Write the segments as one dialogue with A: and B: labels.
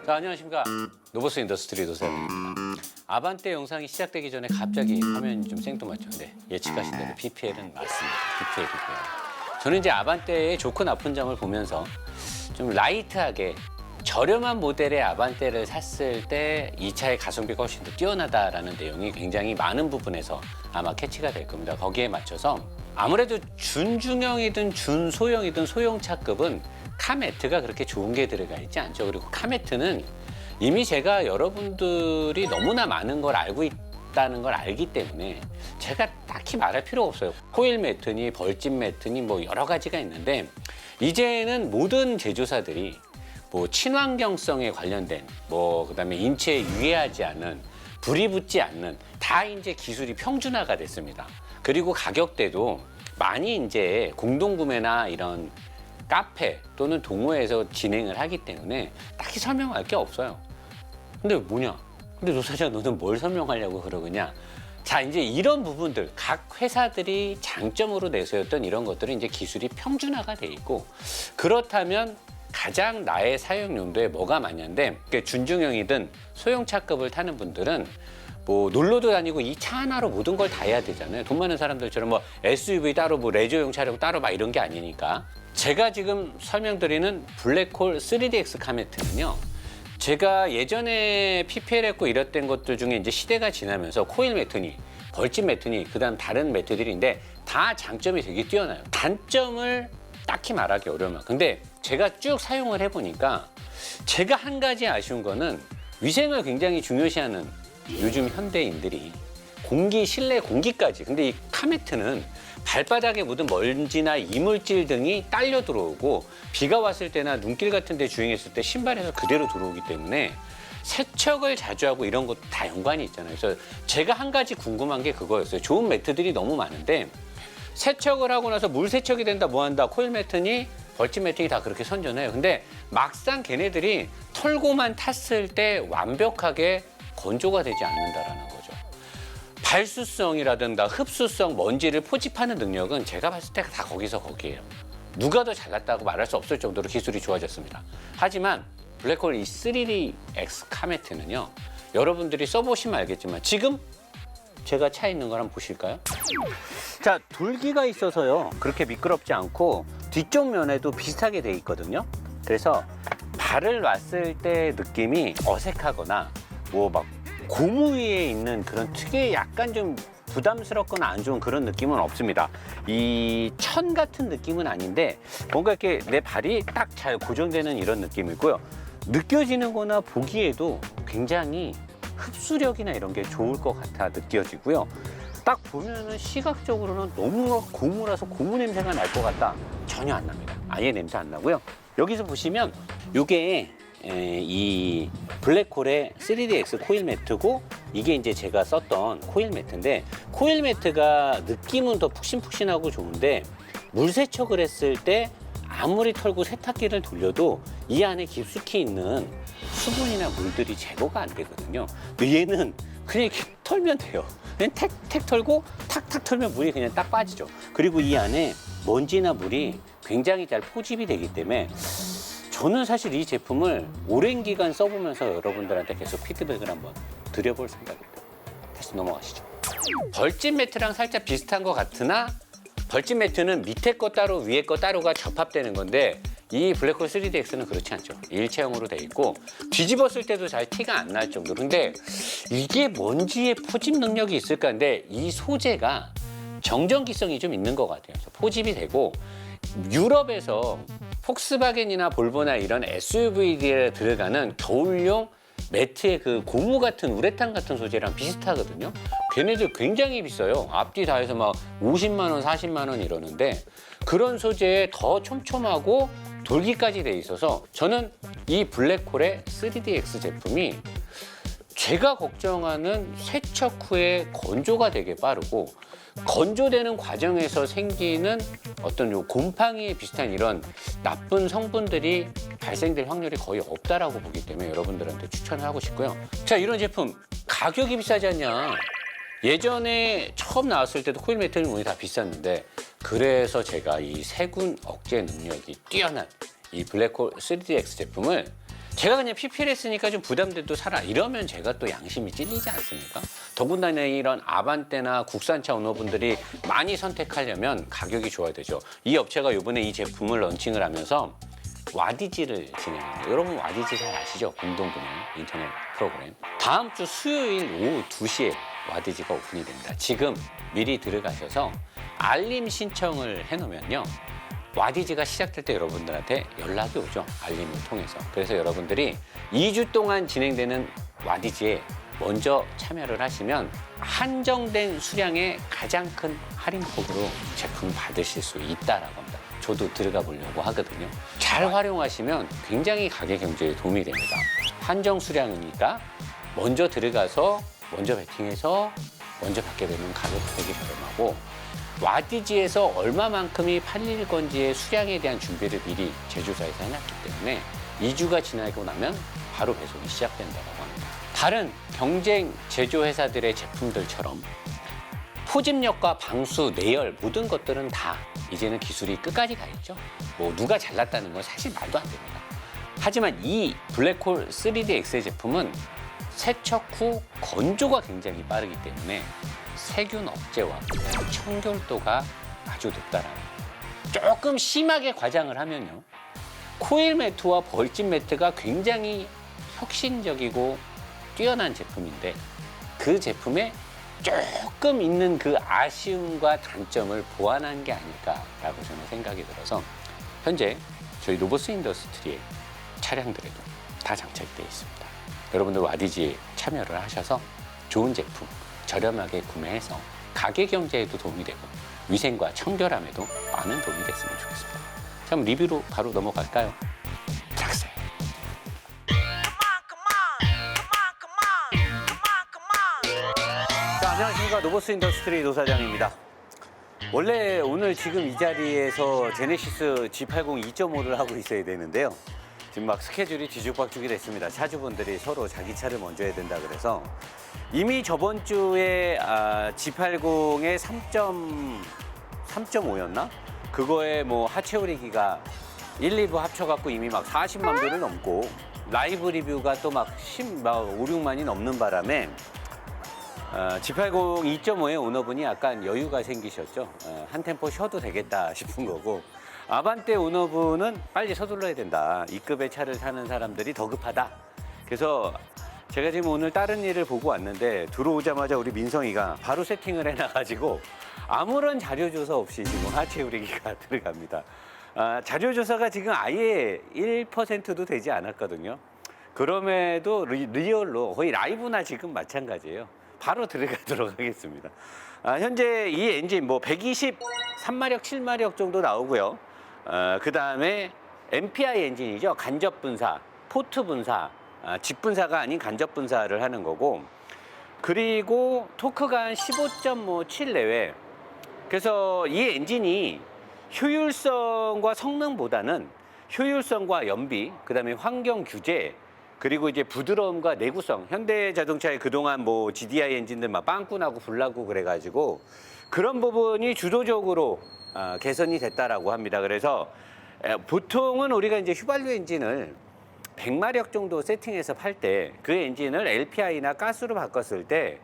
A: 자, 안녕하십니까. 노보스 인더스트리 노사입니다. 아반떼 영상이 시작되기 전에 갑자기 화면이 좀 생뚱맞죠. 네, 예측하신 대로 PPL은 맞습니다. PPL이고요. 저는 이제 아반떼의 좋고 나쁜 점을 보면서 좀 라이트하게 저렴한 모델의 아반떼를 샀을 때 이 차의 가성비가 훨씬 더 뛰어나다라는 내용이 굉장히 많은 부분에서 아마 캐치가 될 겁니다. 거기에 맞춰서 아무래도 준중형이든 준소형이든 소형차급은 카매트가 그렇게 좋은 게 들어가 있지 않죠. 그리고 카매트는 이미 제가 여러분들이 너무나 많은 걸 알고 있다는 걸 알기 때문에 제가 딱히 말할 필요가 없어요. 코일 매트니 벌집 매트니 뭐 여러 가지가 있는데 이제는 모든 제조사들이 뭐 친환경성에 관련된 뭐 그다음에 인체에 유해하지 않는 불이 붙지 않는 다 이제 기술이 평준화가 됐습니다. 그리고 가격대도 많이 이제 공동구매나 이런 카페 또는 동호회에서 진행을 하기 때문에 딱히 설명할 게 없어요. 근데 뭐냐? 근데 노사장 너는 뭘 설명하려고 그러느냐? 자, 이제 이런 부분들 각 회사들이 장점으로 내세웠던 이런 것들은 이제 기술이 평준화가 돼 있고 그렇다면 가장 나의 사용 용도에 뭐가 맞냐인데 준중형이든 소형차급을 타는 분들은 뭐 놀러도 다니고 이 차 하나로 모든 걸 다 해야 되잖아요. 돈 많은 사람들처럼 뭐 SUV 따로 뭐 레저용 차량 따로 막 이런 게 아니니까. 제가 지금 설명드리는 블랙홀 3DX 카매트는요. 제가 예전에 PPL 했고 이랬던 것들 중에 이제 시대가 지나면서 코일 매트니, 벌집 매트니, 그다음 다른 매트들인데 다 장점이 되게 뛰어나요. 단점을 딱히 말하기 어려워요. 근데 제가 쭉 사용을 해보니까 제가 한 가지 아쉬운 거는 위생을 굉장히 중요시하는 요즘 현대인들이 공기, 실내 공기까지. 근데 이 카매트는 발바닥에 묻은 먼지나 이물질 등이 딸려 들어오고 비가 왔을 때나 눈길 같은 데 주행했을 때 신발에서 그대로 들어오기 때문에 세척을 자주 하고 이런 것도 다 연관이 있잖아요. 그래서 제가 한 가지 궁금한 게 그거였어요. 좋은 매트들이 너무 많은데 세척을 하고 나서 물 세척이 된다 뭐 한다 코일 매트니 벌집 매트니 다 그렇게 선전해요. 근데 막상 걔네들이 털고만 탔을 때 완벽하게 건조가 되지 않는다라는 거죠. 발수성이라든가 흡수성, 먼지를 포집하는 능력은 제가 봤을 때 다 거기서 거기예요. 누가 더 잘났다고 말할 수 없을 정도로 기술이 좋아졌습니다. 하지만 블랙홀 이 3DX 카매트는요. 여러분들이 써보시면 알겠지만 지금 제가 차 있는 걸 한번 보실까요? 자, 돌기가 있어서요. 그렇게 미끄럽지 않고 뒤쪽 면에도 비슷하게 돼 있거든요. 그래서 발을 놨을 때 느낌이 어색하거나 뭐 막 고무 위에 있는 그런 특유의 약간 좀 부담스럽거나 안 좋은 그런 느낌은 없습니다. 이 천 같은 느낌은 아닌데 뭔가 이렇게 내 발이 딱 잘 고정되는 이런 느낌이고요. 느껴지는 거나 보기에도 굉장히 흡수력이나 이런 게 좋을 것 같아 느껴지고요. 딱 보면은 시각적으로는 너무 고무라서 고무 냄새가 날 것 같다. 전혀 안 납니다. 아예 냄새 안 나고요. 여기서 보시면 이게 이 블랙홀의 3DX 코일 매트고 이게 이제 제가 썼던 코일 매트인데 코일 매트가 느낌은 더 푹신푹신하고 좋은데 물 세척을 했을 때 아무리 털고 세탁기를 돌려도 이 안에 깊숙이 있는 수분이나 물들이 제거가 안 되거든요. 근데 얘는 그냥 이렇게 털면 돼요. 그냥 택택 털고 탁탁 털면 물이 그냥 딱 빠지죠. 그리고 이 안에 먼지나 물이 굉장히 잘 포집이 되기 때문에 저는 사실 이 제품을 오랜 기간 써보면서 여러분들한테 계속 피드백을 한번 드려볼 생각입니다. 다시 넘어가시죠. 벌집 매트랑 살짝 비슷한 것 같으나 벌집 매트는 밑에 거 따로 위에 거 따로가 접합되는 건데 이 블랙홀 3DX는 그렇지 않죠. 일체형으로 돼 있고 뒤집었을 때도 잘 티가 안 날 정도로. 근데 이게 먼지의 포집 능력이 있을까? 근데 이 소재가 정전기성이 좀 있는 것 같아요. 포집이 되고 유럽에서 폭스바겐이나 볼보나 이런 SUV에 들어가는 겨울용 매트의 그 고무 같은 우레탄 같은 소재랑 비슷하거든요. 걔네들 굉장히 비싸요. 앞뒤 다 해서 막 50만 원, 40만 원 이러는데 그런 소재에 더 촘촘하고 돌기까지 돼 있어서 저는 이 블랙홀의 3DX 제품이 제가 걱정하는 세척 후에 건조가 되게 빠르고 건조되는 과정에서 생기는 어떤 요 곰팡이에 비슷한 이런 나쁜 성분들이 발생될 확률이 거의 없다라고 보기 때문에 여러분들한테 추천을 하고 싶고요. 자, 이런 제품 가격이 비싸지 않냐? 예전에 처음 나왔을 때도 코일 매트는 문이 다 비쌌는데 그래서 제가 이 세균 억제 능력이 뛰어난 이 블랙홀 3DX 제품을 제가 그냥 PPL 했으니까 좀 부담돼도 사라 이러면 제가 또 양심이 찔리지 않습니까? 더군다나 이런 아반떼나 국산차 오너분들이 많이 선택하려면 가격이 좋아야 되죠. 이 업체가 이번에 이 제품을 런칭을 하면서 와디지를 진행합니다. 여러분 와디지 잘 아시죠? 공동구매 인터넷 프로그램. 다음 주 수요일 오후 2시에 와디지가 오픈이 됩니다. 지금 미리 들어가셔서 알림 신청을 해놓으면요. 와디지가 시작될 때 여러분들한테 연락이 오죠. 알림을 통해서. 그래서 여러분들이 2주 동안 진행되는 와디지에 먼저 참여를 하시면 한정된 수량의 가장 큰 할인폭으로 제품 받으실 수 있다라고 합니다. 저도 들어가 보려고 하거든요. 잘 활용하시면 굉장히 가게 경제에 도움이 됩니다. 한정 수량이니까 먼저 들어가서 먼저 베팅해서 먼저 받게 되면 가격 되게 저렴하고 와디지에서 얼마만큼이 팔릴 건지의 수량에 대한 준비를 미리 제조사에서 해놨기 때문에 2주가 지나고 나면 바로 배송이 시작된다고 합니다. 다른 경쟁 제조회사들의 제품들처럼 포집력과 방수, 내열 모든 것들은 다 이제는 기술이 끝까지 가 있죠. 뭐 누가 잘났다는 건 사실 말도 안 됩니다. 하지만 이 블랙홀 3DX의 제품은 세척 후 건조가 굉장히 빠르기 때문에 세균 억제와 청결도가 아주 높다라는 거예요. 조금 심하게 과장을 하면요. 코일 매트와 벌집 매트가 굉장히 혁신적이고 뛰어난 제품인데 그 제품에 조금 있는 그 아쉬움과 단점을 보완한 게 아닐까라고 저는 생각이 들어서 현재 저희 로보스 인더스트리의 차량들에도 다 장착되어 있습니다. 여러분들 와디지에 참여를 하셔서 좋은 제품 저렴하게 구매해서 가게 경제에도 도움이 되고 위생과 청결함에도 많은 도움이 됐으면 좋겠습니다. 자, 그럼 리뷰로 바로 넘어갈까요? 드락셀. 자, 안녕하십니까. 로보스 인더스트리 노사장입니다. 원래 오늘 지금 이 자리에서 제네시스 G80 2.5를 하고 있어야 되는데요. 지금 막 스케줄이 뒤죽박죽이 됐습니다. 차주분들이 서로 자기 차를 먼저 해야 된다 그래서 이미 저번 주에 G80의 3.5였나? 그거에 뭐 하체 오리기가 1, 2부 합쳐갖고 이미 막 40만 뷰를 넘고 라이브 리뷰가 또 막 5, 6만이 넘는 바람에 G80 2.5의 오너분이 약간 여유가 생기셨죠. 한 템포 쉬어도 되겠다 싶은 거고 아반떼 오너분은 빨리 서둘러야 된다. 이 급의 차를 사는 사람들이 더 급하다. 그래서 제가 지금 오늘 다른 일을 보고 왔는데 들어오자마자 우리 민성이가 바로 세팅을 해놔가지고 아무런 자료조사 없이 지금 하체 우리기가 들어갑니다. 자료조사가 지금 아예 1%도 되지 않았거든요. 그럼에도 리얼로 거의 라이브나 지금 마찬가지예요. 바로 들어가도록 하겠습니다. 현재 이 엔진 뭐 123마력, 7마력 정도 나오고요. 그 다음에 MPI 엔진이죠. 간접 분사, 포트 분사, 직 분사가 아닌 간접 분사를 하는 거고 그리고 토크가 한 15.7 내외. 그래서 이 엔진이 효율성과 성능보다는 효율성과 연비, 그 다음에 환경 규제, 그리고 이제 부드러움과 내구성. 현대자동차의 그동안 뭐 GDI 엔진들 막 빵꾸 나고 불나고 그래가지고 그런 부분이 주도적으로 개선이 됐다라고 합니다. 그래서 보통은 우리가 이제 휘발유 엔진을 100마력 정도 세팅해서 팔 때 그 엔진을 LPI나 가스로 바꿨을 때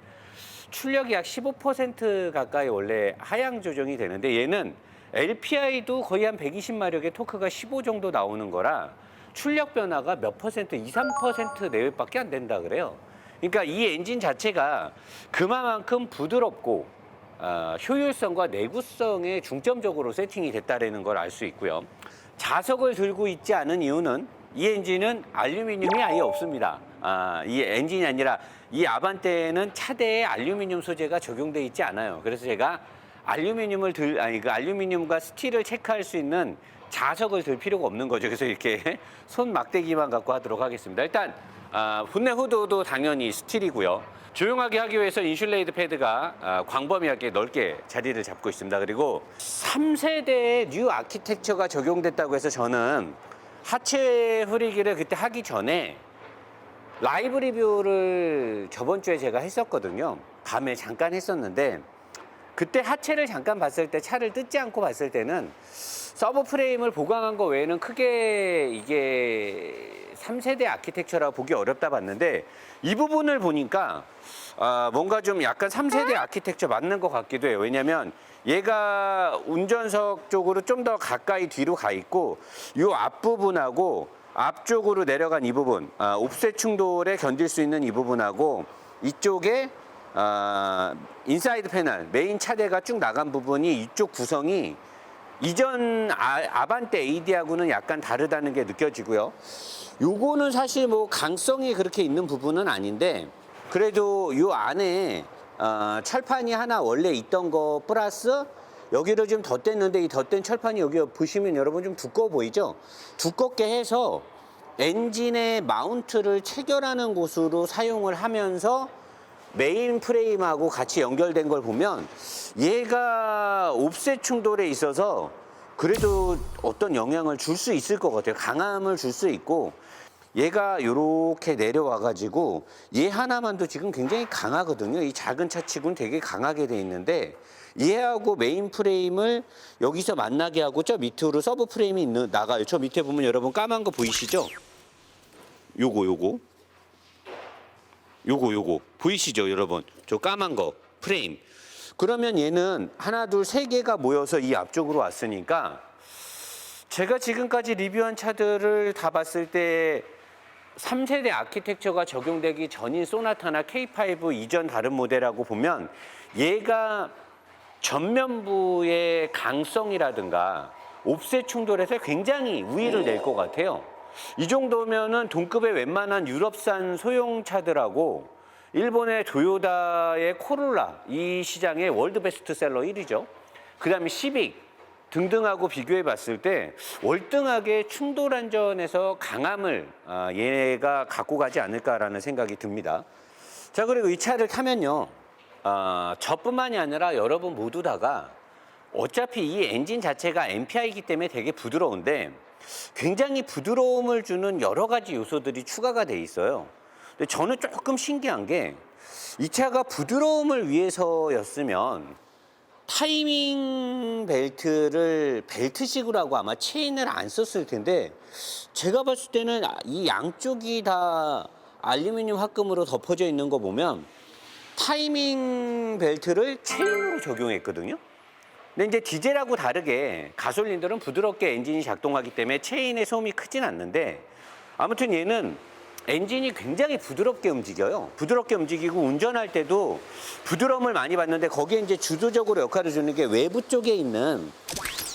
A: 출력이 약 15% 가까이 원래 하향 조정이 되는데 얘는 LPI도 거의 한 120마력의 토크가 15 정도 나오는 거라 출력 변화가 몇 퍼센트, 2, 3% 내외밖에 안 된다 그래요. 그러니까 이 엔진 자체가 그만큼 부드럽고 효율성과 내구성에 중점적으로 세팅이 됐다는 걸 알 수 있고요. 자석을 들고 있지 않은 이유는 이 엔진은 알루미늄이 아예 없습니다. 이 엔진이 아니라 이 아반떼에는 차대에 알루미늄 소재가 적용돼 있지 않아요. 그래서 제가 그 알루미늄과 스틸을 체크할 수 있는 자석을 들 필요가 없는 거죠. 그래서 이렇게 손 막대기만 갖고 하도록 하겠습니다. 일단 본네 후드도 당연히 스틸이고요. 조용하게 하기 위해서 인슐레이드 패드가 광범위하게 넓게 자리를 잡고 있습니다. 그리고 3세대의 뉴 아키텍처가 적용됐다고 해서 저는 하체 후리기를 그때 하기 전에 라이브 리뷰를 저번 주에 제가 했었거든요. 밤에 잠깐 했었는데 그때 하체를 잠깐 봤을 때 차를 뜯지 않고 봤을 때는 서브 프레임을 보강한 거 외에는 크게 이게 3세대 아키텍처라 보기 어렵다 봤는데 이 부분을 보니까 뭔가 좀 약간 3세대 아키텍처 맞는 것 같기도 해요. 왜냐면 얘가 운전석 쪽으로 좀 더 가까이 뒤로 가 있고 이 앞부분하고 앞쪽으로 내려간 이 부분, 옵셋 충돌에 견딜 수 있는 이 부분하고 이쪽에 인사이드 패널, 메인 차대가 쭉 나간 부분이 이쪽 구성이 이전 아반떼 AD하고는 약간 다르다는 게 느껴지고요. 요거는 사실 뭐 강성이 그렇게 있는 부분은 아닌데 그래도 요 안에 철판이 하나 원래 있던 거 플러스 여기를 좀 덧댔는데 이 덧댄 철판이 여기 보시면 여러분 좀 두꺼워 보이죠? 두껍게 해서 엔진의 마운트를 체결하는 곳으로 사용을 하면서 메인 프레임하고 같이 연결된 걸 보면 얘가 옵셋 충돌에 있어서 그래도 어떤 영향을 줄 수 있을 것 같아요. 강함을 줄 수 있고 얘가 이렇게 내려와 가지고 얘 하나만도 지금 굉장히 강하거든요. 이 작은 차치고는 되게 강하게 돼 있는데 얘하고 메인 프레임을 여기서 만나게 하고 저 밑으로 서브 프레임이 나가요. 저 밑에 보면 여러분 까만 거 보이시죠? 요거 보이시죠 여러분? 저 까만 거 프레임. 그러면 얘는 하나 둘 세 개가 모여서 이 앞쪽으로 왔으니까 제가 지금까지 리뷰한 차들을 다 봤을 때 3세대 아키텍처가 적용되기 전인 소나타나 K5 이전 다른 모델하고 보면 얘가 전면부의 강성이라든가 옵셋 충돌에서 굉장히 우위를 낼 것 같아요. 이 정도면은 동급의 웬만한 유럽산 소형차들하고 일본의 토요다의 코롤라 이 시장의 월드 베스트셀러 1위죠. 그 다음에 시빅 등등하고 비교해 봤을 때 월등하게 충돌 안전에서 강함을 얘가 갖고 가지 않을까라는 생각이 듭니다. 자, 그리고 이 차를 타면요. 저뿐만이 아니라 여러분 모두 다가 어차피 이 엔진 자체가 MPI이기 때문에 되게 부드러운데 굉장히 부드러움을 주는 여러 가지 요소들이 추가가 돼 있어요. 근데 저는 조금 신기한 게 이 차가 부드러움을 위해서였으면 타이밍 벨트를 벨트식으로 하고 아마 체인을 안 썼을 텐데 제가 봤을 때는 이 양쪽이 다 알루미늄 합금으로 덮어져 있는 거 보면 타이밍 벨트를 체인으로 적용했거든요. 근데 이제 디젤하고 다르게 가솔린들은 부드럽게 엔진이 작동하기 때문에 체인의 소음이 크진 않는데 아무튼 얘는 엔진이 굉장히 부드럽게 움직여요. 부드럽게 움직이고 운전할 때도 부드러움을 많이 받는데 거기에 이제 주도적으로 역할을 주는 게 외부 쪽에 있는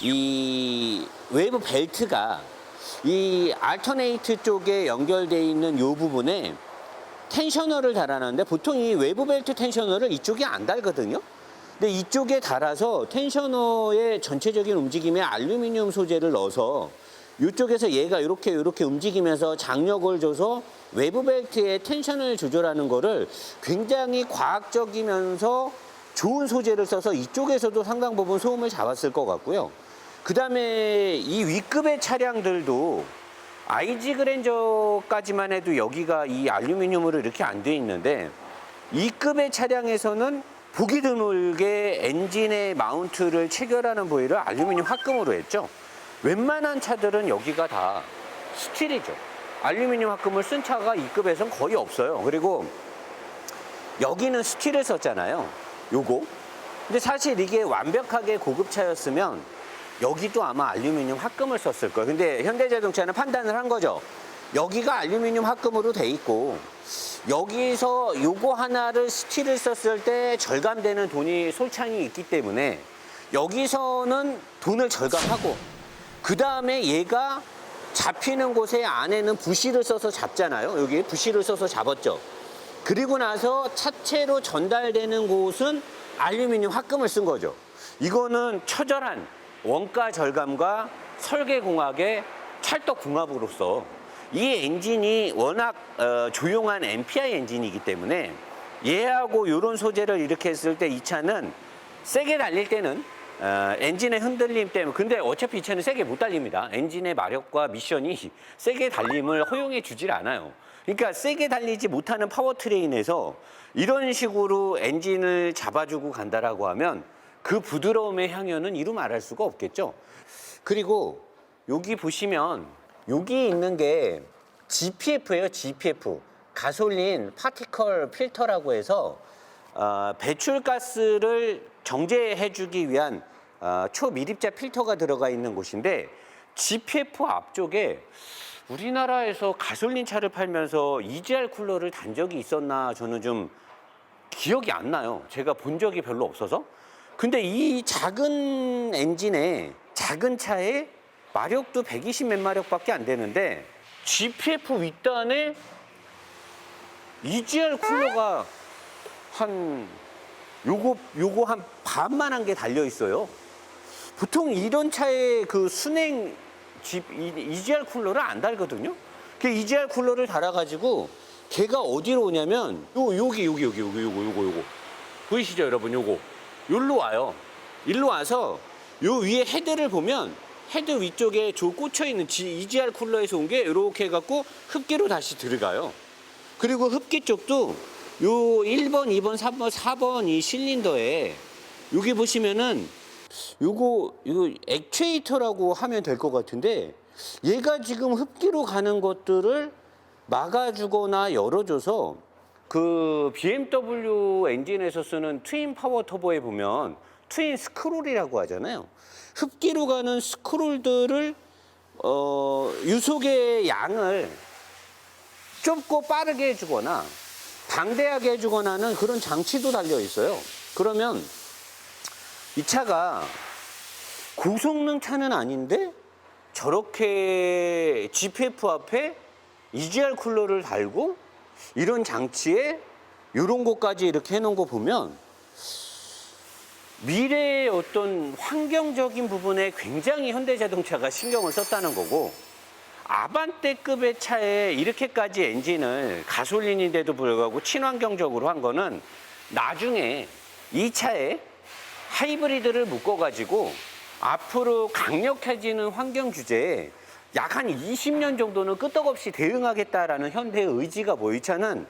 A: 이 외부 벨트가 이 알터네이트 쪽에 연결되어 있는 이 부분에 텐셔너를 달아놨는데 보통 이 외부 벨트 텐셔너를 이쪽에 안 달거든요. 근데 이쪽에 달아서 텐셔너의 전체적인 움직임에 알루미늄 소재를 넣어서 이쪽에서 얘가 이렇게 움직이면서 장력을 줘서 외부 벨트의 텐션을 조절하는 거를 굉장히 과학적이면서 좋은 소재를 써서 이쪽에서도 상당 부분 소음을 잡았을 것 같고요. 그 다음에 이 위급의 차량들도 IG 그랜저까지만 해도 여기가 이 알루미늄으로 이렇게 안 돼 있는데 이급의 차량에서는 보기 드물게 엔진의 마운트를 체결하는 부위를 알루미늄 합금으로 했죠. 웬만한 차들은 여기가 다 스틸이죠. 알루미늄 합금을 쓴 차가 이급에선 거의 없어요. 그리고 여기는 스틸을 썼잖아요. 요거. 근데 사실 이게 완벽하게 고급차였으면 여기도 아마 알루미늄 합금을 썼을 거예요. 근데 현대자동차는 판단을 한 거죠. 여기가 알루미늄 합금으로 돼 있고 여기서 요거 하나를 스틸을 썼을 때 절감되는 돈이 솔창이 있기 때문에 여기서는 돈을 절감하고 그 다음에 얘가 잡히는 곳에 안에는 부시를 써서 잡잖아요. 여기 부시를 써서 잡았죠. 그리고 나서 차체로 전달되는 곳은 알루미늄 합금을 쓴 거죠. 이거는 처절한 원가 절감과 설계공학의 찰떡궁합으로서 이 엔진이 워낙 조용한 MPI 엔진이기 때문에 얘하고 이런 소재를 이렇게 했을 때 이 차는 세게 달릴 때는 엔진의 흔들림 때문에 근데 어차피 이 차는 세게 못 달립니다. 엔진의 마력과 미션이 세게 달림을 허용해 주질 않아요. 그러니까 세게 달리지 못하는 파워트레인에서 이런 식으로 엔진을 잡아주고 간다라고 하면 그 부드러움의 향연은 이루 말할 수가 없겠죠. 그리고 여기 보시면 여기 있는 게 GPF예요. GPF. 가솔린 파티클 필터라고 해서 배출가스를 정제해주기 위한 초미립자 필터가 들어가 있는 곳인데 GPF 앞쪽에 우리나라에서 가솔린 차를 팔면서 EGR 쿨러를 단 적이 있었나 저는 좀 기억이 안 나요. 제가 본 적이 별로 없어서. 근데 이 작은 엔진에 작은 차에 마력도 120 몇 마력밖에 안 되는데 GPF 윗단에 EGR 쿨러가 한 요거 한 반만한 게 달려 있어요. 보통 이런 차에 그 순행 EGR 쿨러를 안 달거든요. 그 EGR 쿨러를 달아가지고 걔가 어디로 오냐면 요거 보이시죠 여러분? 요로 와요. 일로 와서 요 위에 헤드를 보면 헤드 위쪽에 저 꽂혀 있는 EGR 쿨러에서 온 게 이렇게 해갖고 흡기로 다시 들어가요. 그리고 흡기 쪽도 요 1번, 2번, 3번, 4번 이 실린더에 여기 보시면은 이거 액추에이터라고 하면 될 것 같은데 얘가 지금 흡기로 가는 것들을 막아주거나 열어줘서 그 BMW 엔진에서 쓰는 트윈 파워 터보에 보면 트윈 스크롤이라고 하잖아요. 흡기로 가는 스크롤들을 유속의 양을 좁고 빠르게 해주거나 방대하게 해주거나 하는 그런 장치도 달려 있어요. 그러면 이 차가 고성능 차는 아닌데 저렇게 GPF 앞에 EGR 쿨러를 달고 이런 장치에 이런 것까지 이렇게 해놓은 거 보면 미래의 어떤 환경적인 부분에 굉장히 현대자동차가 신경을 썼다는 거고 아반떼급의 차에 이렇게까지 엔진을 가솔린인데도 불구하고 친환경적으로 한 거는 나중에 이 차에 하이브리드를 묶어가지고 앞으로 강력해지는 환경 주제에 약 한 20년 정도는 끄떡없이 대응하겠다라는 현대의 의지가 이 차는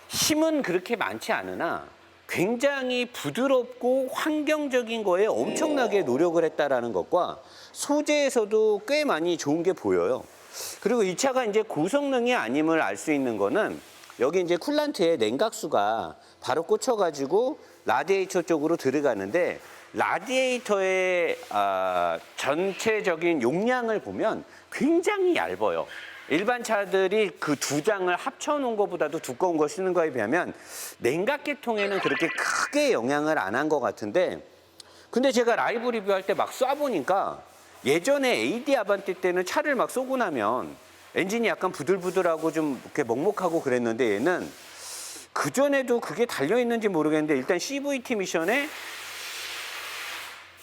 A: 힘은 그렇게 많지 않으나 굉장히 부드럽고 환경적인 거에 엄청나게 노력을 했다라는 것과 소재에서도 꽤 많이 좋은 게 보여요. 그리고 이 차가 이제 고성능이 아님을 알 수 있는 거는 여기 이제 쿨란트에 냉각수가 바로 꽂혀가지고 라디에이터 쪽으로 들어가는데 라디에이터의 전체적인 용량을 보면 굉장히 얇아요. 일반 차들이 그 두 장을 합쳐놓은 것보다도 두꺼운 거 쓰는 거에 비하면 냉각계통에는 그렇게 크게 영향을 안 한 것 같은데 근데 제가 라이브 리뷰할 때 막 쏴보니까 예전에 AD 아반떼 때는 차를 막 쏘고 나면 엔진이 약간 부들부들하고 좀 이렇게 먹먹하고 그랬는데 얘는 그전에도 그게 달려있는지 모르겠는데 일단 CVT 미션에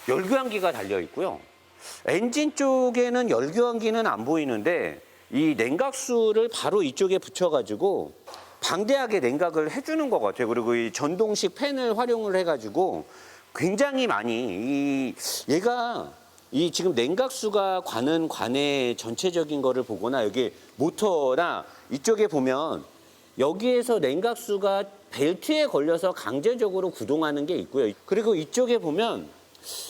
A: 열교환기가 달려 있고요. 엔진 쪽에는 열교환기는 안 보이는데 이 냉각수를 바로 이쪽에 붙여가지고 방대하게 냉각을 해주는 것 같아요. 그리고 이 전동식 팬을 활용을 해가지고 굉장히 많이 얘가 이 지금 냉각수가 가는 관의 전체적인 거를 보거나 여기 모터나 이쪽에 보면 여기에서 냉각수가 벨트에 걸려서 강제적으로 구동하는 게 있고요. 그리고 이쪽에 보면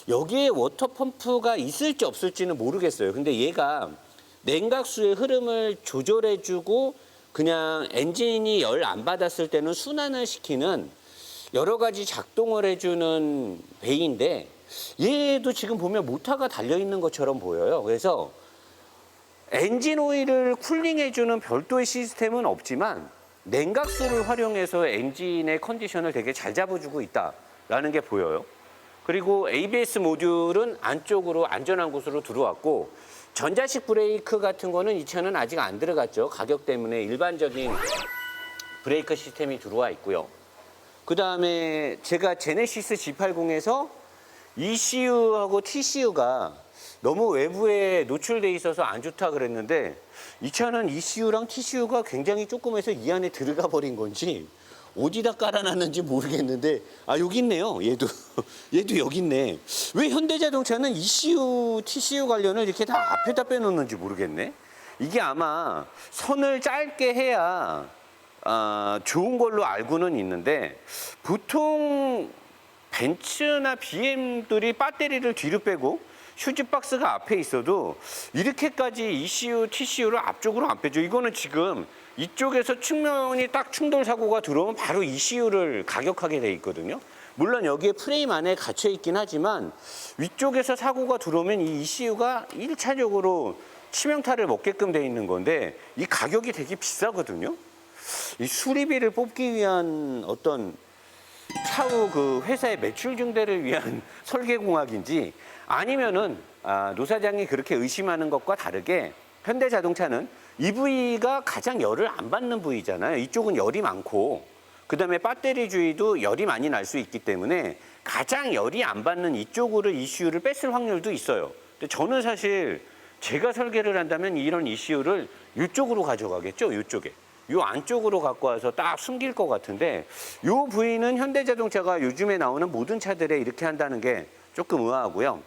A: 여기에 워터펌프가 있을지 없을지는 모르겠어요. 근데 얘가 냉각수의 흐름을 조절해주고 그냥 엔진이 열 안 받았을 때는 순환을 시키는 여러 가지 작동을 해주는 베이인데 얘도 지금 보면 모터가 달려있는 것처럼 보여요. 그래서 엔진 오일을 쿨링해주는 별도의 시스템은 없지만 냉각수를 활용해서 엔진의 컨디션을 되게 잘 잡아주고 있다라는 게 보여요. 그리고 ABS 모듈은 안쪽으로 안전한 곳으로 들어왔고 전자식 브레이크 같은 거는 이 차는 아직 안 들어갔죠. 가격 때문에 일반적인 브레이크 시스템이 들어와 있고요. 그 다음에 제가 제네시스 G80에서 ECU하고 TCU가 너무 외부에 노출돼 있어서 안 좋다 그랬는데 이 차는 ECU랑 TCU가 굉장히 조그매서 이 안에 들어가 버린 건지 어디다 깔아놨는지 모르겠는데 여기 있네요. 얘도 여기 있네. 왜 현대자동차는 ECU, TCU 관련을 이렇게 다 앞에다 빼놓는지 모르겠네. 이게 아마 선을 짧게 해야 좋은 걸로 알고는 있는데 보통 벤츠나 BM들이 배터리를 뒤로 빼고
B: 휴즈 박스가 앞에 있어도 이렇게까지 ECU, TCU를 앞쪽으로 안 빼죠. 이거는 지금 이쪽에서 측면이 딱 충돌 사고가 들어오면 바로 ECU를 가격하게 돼 있거든요. 물론 여기에 프레임 안에 갇혀 있긴 하지만 위쪽에서 사고가 들어오면 이 ECU가 1차적으로 치명타를 먹게끔 돼 있는 건데 이 가격이 되게 비싸거든요. 이 수리비를 뽑기 위한 어떤 차후 그 회사의 매출 증대를 위한 설계공학인지 아니면은 노 사장이 그렇게 의심하는 것과 다르게 현대자동차는 이 부위가 가장 열을 안 받는 부위잖아요. 이쪽은 열이 많고 그다음에 배터리 주위도 열이 많이 날 수 있기 때문에 가장 열이 안 받는 이쪽으로 ECU를 뺐을 확률도 있어요. 근데 저는 사실 제가 설계를 한다면 이런 ECU를 이쪽으로 가져가겠죠. 이쪽에. 이 안쪽으로 갖고 와서 딱 숨길 것 같은데 이 부위는 현대자동차가 요즘에 나오는 모든 차들에 이렇게 한다는 게 조금 의아하고요.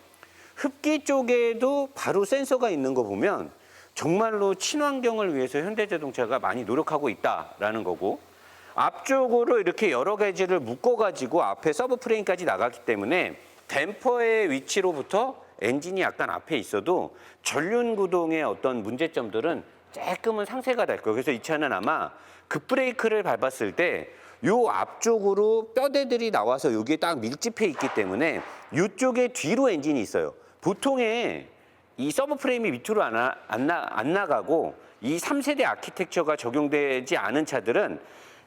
B: 흡기 쪽에도 바로 센서가 있는 거 보면 정말로 친환경을 위해서 현대자동차가 많이 노력하고 있다라는 거고 앞쪽으로 이렇게 여러 가지를 묶어가지고 앞에 서브 프레임까지 나가기 때문에 댐퍼의 위치로부터 엔진이 약간 앞에 있어도 전륜 구동의 어떤 문제점들은 조금은 상쇄가 될 거예요. 그래서 이 차는 아마 급브레이크를 밟았을 때 요 앞쪽으로 뼈대들이 나와서 여기에 딱 밀집해 있기 때문에 이쪽에 뒤로 엔진이 있어요. 보통의 이 서브 프레임이 밑으로 안 나가고 이 3세대 아키텍처가 적용되지 않은 차들은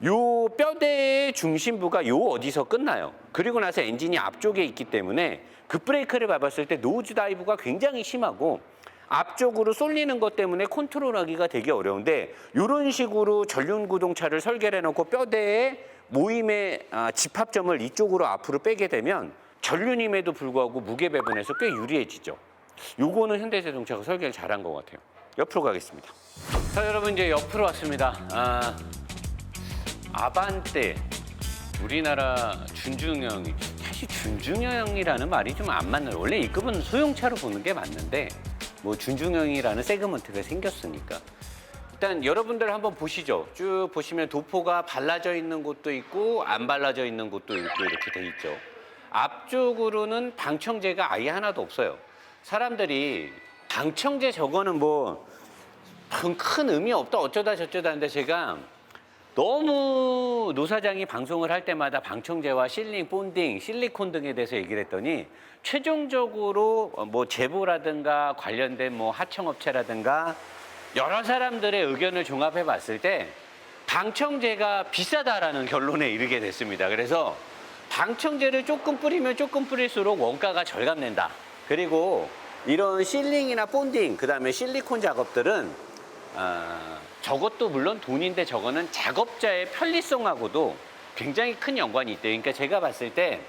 B: 요 뼈대의 중심부가 요 어디서 끝나요. 그리고 나서 엔진이 앞쪽에 있기 때문에 급브레이크를 밟았을 때 노즈 다이브가 굉장히 심하고 앞쪽으로 쏠리는 것 때문에 컨트롤하기가 되게 어려운데 이런 식으로 전륜구동차를 설계를 해놓고 뼈대의 모임의 집합점을 이쪽으로 앞으로 빼게 되면 전륜임에도 불구하고 무게 배분에서 꽤 유리해지죠. 요거는 현대자동차가 설계를 잘한 것 같아요. 옆으로 가겠습니다. 자, 여러분 이제 옆으로 왔습니다. 아반떼 우리나라 준중형이 사실 준중형이라는 말이 좀 안 맞는 원래 이 급은 소형차로 보는 게 맞는데 뭐 준중형이라는 세그먼트가 생겼으니까 일단 여러분들 한번 보시죠. 쭉 보시면 도포가 발라져 있는 곳도 있고 안 발라져 있는 곳도 있고 이렇게 돼 있죠. 앞쪽으로는 방청제가 아예 하나도 없어요. 사람들이 방청제 저거는 뭐 큰 의미 없다 어쩌다 저쩌다 하는데 제가 너무 노 사장이 방송을 할 때마다 방청제와 실링, 본딩, 실리콘 등에 대해서 얘기를 했더니 최종적으로 뭐 제보라든가 관련된 뭐 하청업체라든가 여러 사람들의 의견을 종합해 봤을 때 방청제가 비싸다라는 결론에 이르게 됐습니다. 그래서 방청제를 조금 뿌리면 조금 뿌릴수록 원가가 절감된다. 그리고 이런 실링이나 본딩, 그다음에 실리콘 작업들은 저것도 물론 돈인데 저거는 작업자의 편리성하고도 굉장히 큰 연관이 있대요. 그러니까 제가 봤을 때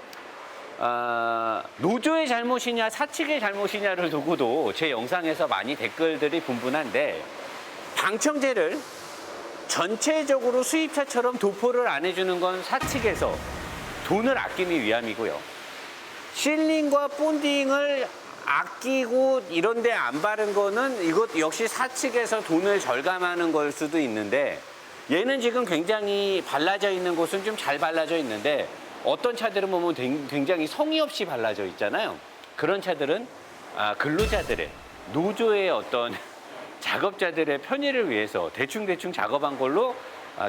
B: 노조의 잘못이냐 사측의 잘못이냐를 두고도 제 영상에서 많이 댓글들이 분분한데 방청제를 전체적으로 수입차처럼 도포를 안 해주는 건 사측에서 돈을 아끼기 위함이고요. 실링과 본딩을 아끼고 이런 데 안 바른 거는 이것 역시 사측에서 돈을 절감하는 걸 수도 있는데 얘는 지금 굉장히 발라져 있는 곳은 좀 잘 발라져 있는데 어떤 차들은 보면 굉장히 성의 없이 발라져 있잖아요. 그런 차들은 근로자들의 노조의 어떤 작업자들의 편의를 위해서 대충 작업한 걸로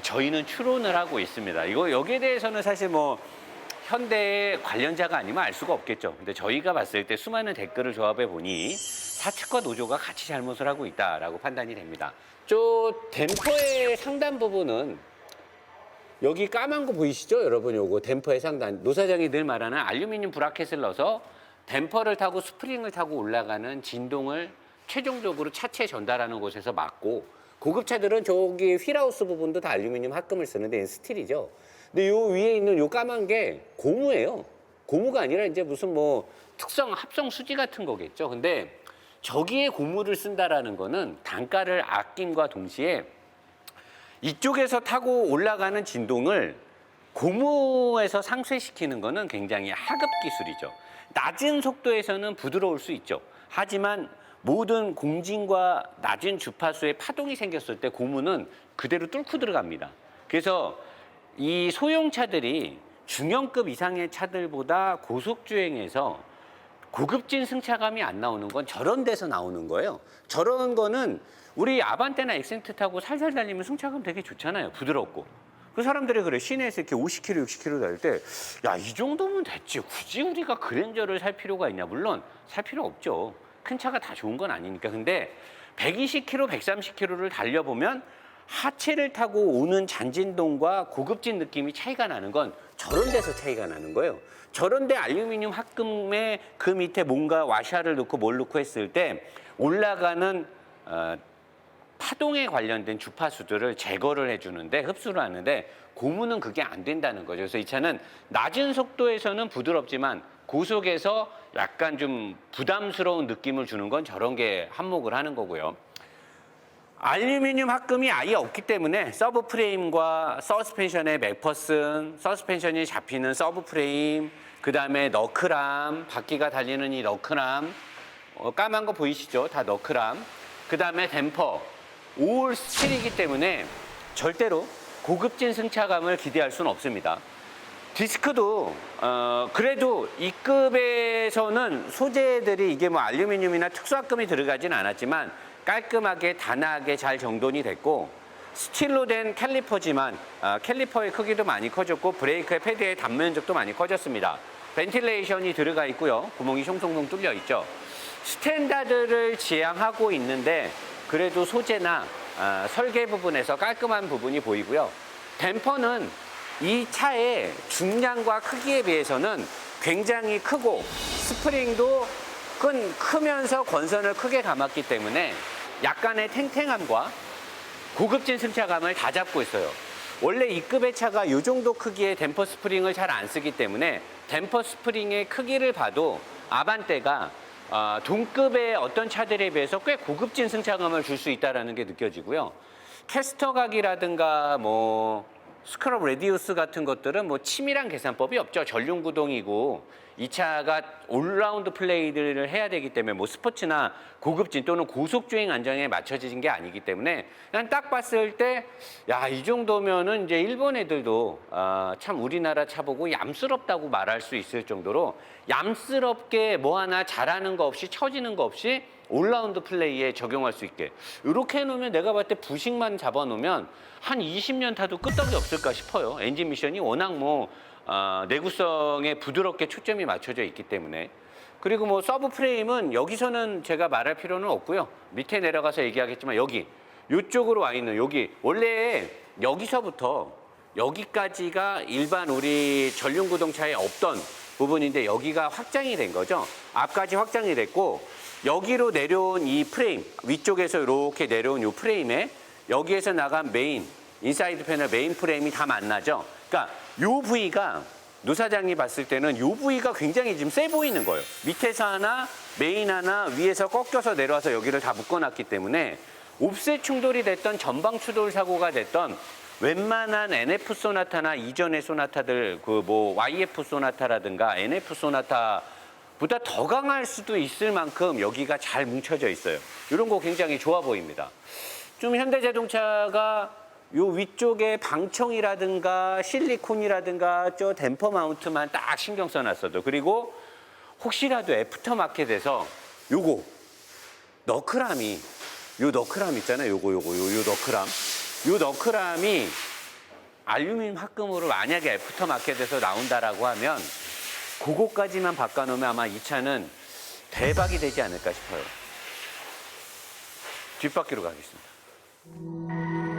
B: 저희는 추론을 하고 있습니다. 여기에 대해서는 사실 뭐 현대의 관련자가 아니면 알 수가 없겠죠. 근데 저희가 봤을 때 수많은 댓글을 조합해 보니 사측과 노조가 같이 잘못을 하고 있다라고 판단이 됩니다. 저 댐퍼의 상단 부분은 여기 까만 거 보이시죠? 여러분 요거 댐퍼의 상단. 노 사장이 늘 말하는 알루미늄 브라켓을 넣어서 댐퍼를 타고 스프링을 타고 올라가는 진동을 최종적으로 차체에 전달하는 곳에서 막고 고급차들은 저기 휠하우스 부분도 다 알루미늄 합금을 쓰는데 얘는 스틸이죠. 근데 요 위에 있는 요 까만 게 고무예요. 고무가 아니라 이제 무슨 뭐 특성 합성 수지 같은 거겠죠. 근데 저기에 고무를 쓴다라는 거는 단가를 아낌과 동시에 이쪽에서 타고 올라가는 진동을 고무에서 상쇄시키는 거는 굉장히 하급 기술이죠. 낮은 속도에서는 부드러울 수 있죠. 하지만 모든 공진과 낮은 주파수의 파동이 생겼을 때 고무는 그대로 뚫고 들어갑니다. 그래서 이 소형차들이 중형급 이상의 차들보다 고속주행에서
A: 고급진 승차감이 안 나오는 건 저런 데서 나오는 거예요. 저런 거는 우리 아반떼나 액센트 타고 살살 달리면 승차감 되게 좋잖아요. 부드럽고. 그 사람들이 그래. 시내에서 이렇게 50km, 60km 달릴 때, 야, 이 정도면 됐지. 굳이 우리가 그랜저를 살 필요가 있냐. 물론 살 필요 없죠. 큰 차가 다 좋은 건 아니니까. 근데 120km, 130km를 달려보면 하체를 타고 오는 잔진동과 고급진 느낌이 차이가 나는 건 저런 데서 차이가 나는 거예요. 저런 데 알루미늄 합금에 그 밑에 뭔가 와샤를 넣고 뭘 넣고 했을 때 올라가는 파동에 관련된 주파수들을 제거를 해주는데 흡수를 하는데 고무는 그게 안 된다는 거죠. 그래서 이 차는 낮은 속도에서는 부드럽지만 고속에서 약간 좀 부담스러운 느낌을 주는 건 저런 게 한몫을 하는 거고요. 알루미늄 합금이 아예 없기 때문에 서브 프레임과 서스펜션의 맥퍼슨, 서스펜션이 잡히는 서브 프레임, 그 다음에 너클암, 바퀴가 달리는 이 너클암, 까만 거 보이시죠? 다 너클암. 그 다음에 댐퍼, 올 스틸이기 때문에 절대로 고급진 승차감을 기대할 수는 없습니다. 디스크도 그래도 이 급에서는 소재들이 이게 뭐 알루미늄이나 특수합금이 들어가진 않았지만 깔끔하게 단아하게 잘 정돈이 됐고 스틸로 된 캘리퍼지만 캘리퍼의 크기도 많이 커졌고 브레이크의 패드의 단면적도 많이 커졌습니다. 벤틸레이션이 들어가 있고요. 구멍이 숑숑숑 뚫려 있죠. 스탠다드를 지향하고 있는데 그래도 소재나 설계 부분에서 깔끔한 부분이 보이고요. 댐퍼는 이 차의 중량과 크기에 비해서는 굉장히 크고 스프링도 크면서 권선을 크게 감았기 때문에 약간의 탱탱함과 고급진 승차감을 다 잡고 있어요. 원래 이 급의 차가 이 정도 크기의 댐퍼 스프링을 잘 안 쓰기 때문에 댐퍼 스프링의 크기를 봐도 아반떼가 동급의 어떤 차들에 비해서 꽤 고급진 승차감을 줄 수 있다는 게 느껴지고요. 캐스터 각이라든가 뭐 스크럽 레디우스 같은 것들은 뭐 치밀한 계산법이 없죠. 전륜 구동이고 이 차가 올라운드 플레이를 해야 되기 때문에 뭐 스포츠나 고급진 또는 고속 주행 안정에 맞춰진 게 아니기 때문에 그냥 딱 봤을 때 야, 이 정도면은 이제 일본 애들도 참 우리나라 차 보고 얌스럽다고 말할 수 있을 정도로 얌스럽게 뭐 하나 잘하는 거 없이 처지는 거 없이 올라운드 플레이에 적용할 수 있게 이렇게 해놓으면 내가 봤을 때 부식만 잡아놓으면 한 20년 타도 끄떡이 없을까 싶어요. 엔진 미션이 워낙 뭐 내구성에 부드럽게 초점이 맞춰져 있기 때문에. 그리고 뭐 서브 프레임은 여기서는 제가 말할 필요는 없고요. 밑에 내려가서 얘기하겠지만 여기 이쪽으로 와 있는 여기 원래 여기서부터 여기까지가 일반 우리 전륜구동차에 없던 부분인데 여기가 확장이 된 거죠. 앞까지 확장이 됐고 여기로 내려온 이 프레임 위쪽에서 이렇게 내려온 이 프레임에 여기에서 나간 메인 인사이드 패널 메인 프레임이 다 만나죠. 그러니까 이 부위가 노 사장이 봤을 때는 이 부위가 굉장히 지금 세 보이는 거예요. 밑에서 하나 메인 하나 위에서 꺾여서 내려와서 여기를 다 묶어놨기 때문에 옵셋 충돌이 됐던 전방 추돌 사고가 됐던 웬만한 NF 소나타나 이전의 소나타들 그 뭐 YF 소나타라든가 NF 소나타 보다 더 강할 수도 있을 만큼 여기가 잘 뭉쳐져 있어요. 이런 거 굉장히 좋아 보입니다. 좀 현대자동차가 요 위쪽에 방청이라든가 실리콘이라든가 저 댐퍼 마운트만 딱 신경 써놨어도 그리고 혹시라도 애프터마켓에서 요거 너클함이 요 너클함 있잖아요. 요거 너클함. 요 너클함이 알루미늄 합금으로 만약에 애프터마켓에서 나온다라고 하면 그거까지만 바꿔놓으면 아마 이 차는 대박이 되지 않을까 싶어요. 뒷바퀴로 가겠습니다.